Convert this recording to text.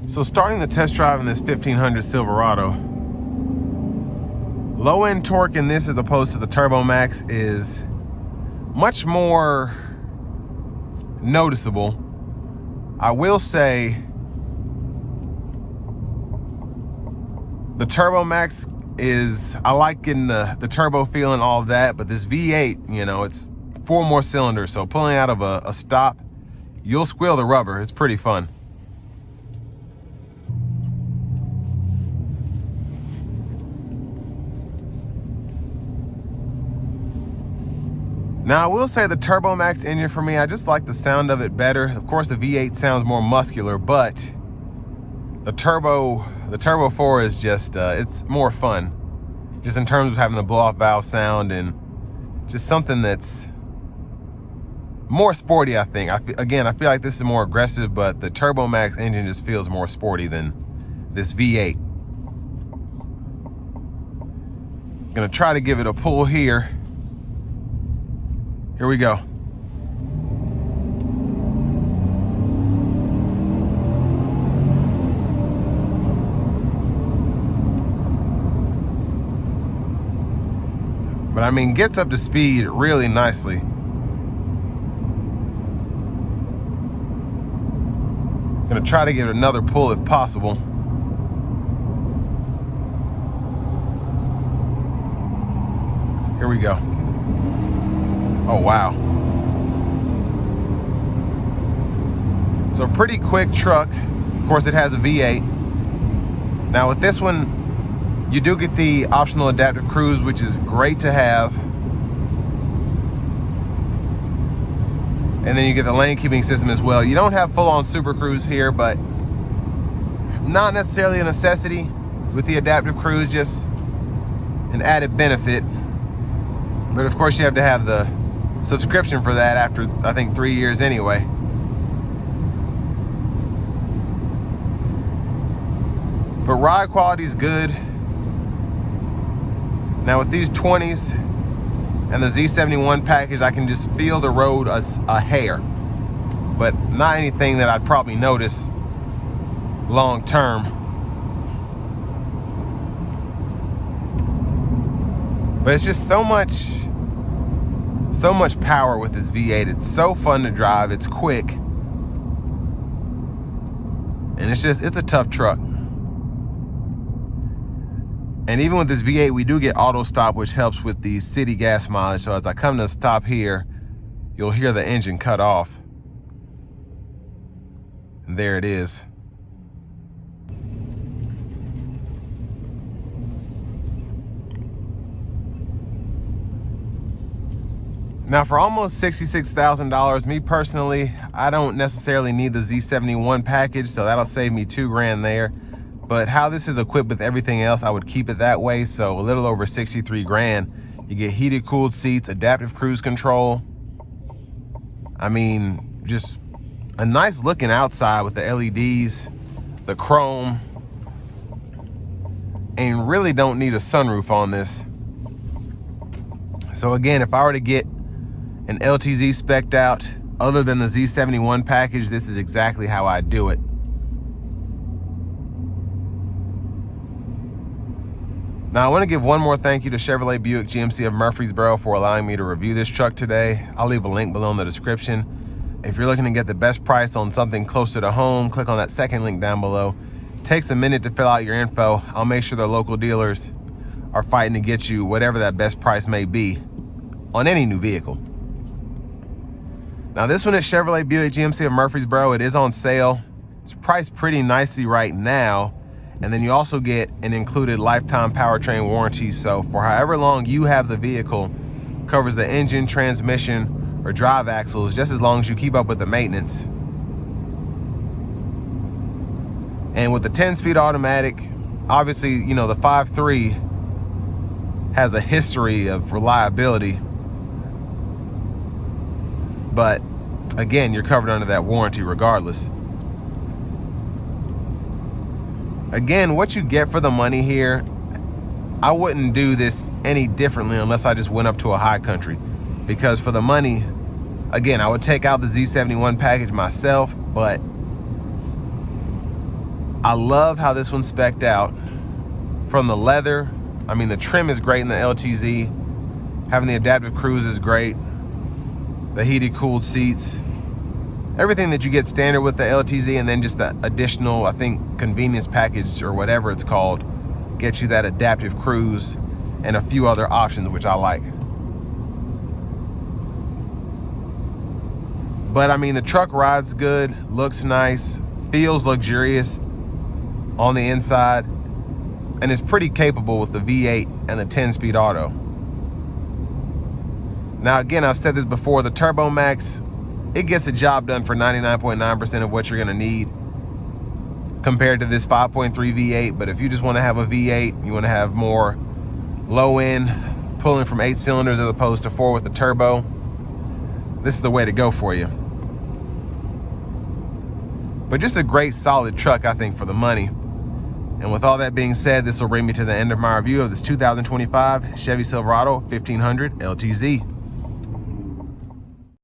So starting the test drive in this 1500 Silverado, low end torque in this as opposed to the Turbo Max is much more noticeable. I will say the Turbo Max is, I like getting the turbo feel and all of that, but this V8, you know, it's 4 more cylinders, so pulling out of a stop, you'll squeal the rubber. It's pretty fun. Now, I will say the Turbo Max engine for me, I just like the sound of it better. Of course, the V8 sounds more muscular, but the Turbo 4 is just, it's more fun. Just in terms of having the blow-off valve sound and just something that's more sporty, I think. Again, I feel like this is more aggressive, but the Turbo Max engine just feels more sporty than this V8. Gonna try to give it a pull here. Here we go. But I mean, gets up to speed really nicely. Gonna try to give it another pull if possible. Here we go. Oh, wow. So pretty quick truck. Of course, it has a V8. Now with this one, you do get the optional adaptive cruise, which is great to have. And then you get the lane keeping system as well. You don't have full-on Super Cruise here, but not necessarily a necessity with the adaptive cruise, just an added benefit. But of course you have to have the subscription for that after, I think, 3 years anyway. But ride quality is good. Now with these 20s and the Z71 package, I can just feel the road a hair, but not anything that I'd probably notice long term. But it's just so much power with this V8. It's so fun to drive. It's quick, and it's a tough truck. And even with this V8, we do get auto stop, which helps with the city gas mileage. So as I come to a stop here, you'll hear the engine cut off. And there it is. Now for almost $66,000, me personally, I don't necessarily need the Z71 package, so that'll save me $2 grand there. But how this is equipped with everything else, I would keep it that way. So a little over 63 grand. You get heated, cooled seats, adaptive cruise control. I mean, just a nice looking outside with the LEDs, the chrome, and really don't need a sunroof on this. So again, if I were to get an LTZ spec'd out other than the Z71 package, this is exactly how I do it. Now I want to give one more thank you to Chevrolet Buick GMC of Murfreesboro for allowing me to review this truck today. I'll leave a link below in the description. If you're looking to get the best price on something closer to home, click on that second link down below. It takes a minute to fill out your info. I'll make sure the local dealers are fighting to get you whatever that best price may be on any new vehicle. Now this one is Chevrolet Buick GMC of Murfreesboro. It is on sale. It's priced pretty nicely right now. And then you also get an included lifetime powertrain warranty. So for however long you have the vehicle, covers the engine, transmission, or drive axles, just as long as you keep up with the maintenance. And with the 10-speed automatic, obviously, you know, the 5.3 has a history of reliability. But again, you're covered under that warranty regardless. Again, what you get for the money here, I wouldn't do this any differently unless I just went up to a high country. Because for the money, again, I would take out the Z71 package myself, but I love how this one's spec'd out. From the leather, I mean, the trim is great in the LTZ. Having the adaptive cruise is great. The heated, cooled seats. Everything that you get standard with the LTZ, and then just the additional, I think, convenience package or whatever it's called, gets you that adaptive cruise and a few other options, which I like. But I mean, the truck rides good, looks nice, feels luxurious on the inside, and is pretty capable with the V8 and the 10-speed auto. Now again, I've said this before, the Turbo Max, it gets the job done for 99.9% of what you're gonna need compared to this 5.3 V8. But if you just wanna have a V8, you wanna have more low end, pulling from 8 cylinders as opposed to 4 with the turbo, this is the way to go for you. But just a great solid truck, I think, for the money. And with all that being said, this will bring me to the end of my review of this 2025 Chevy Silverado 1500 LTZ.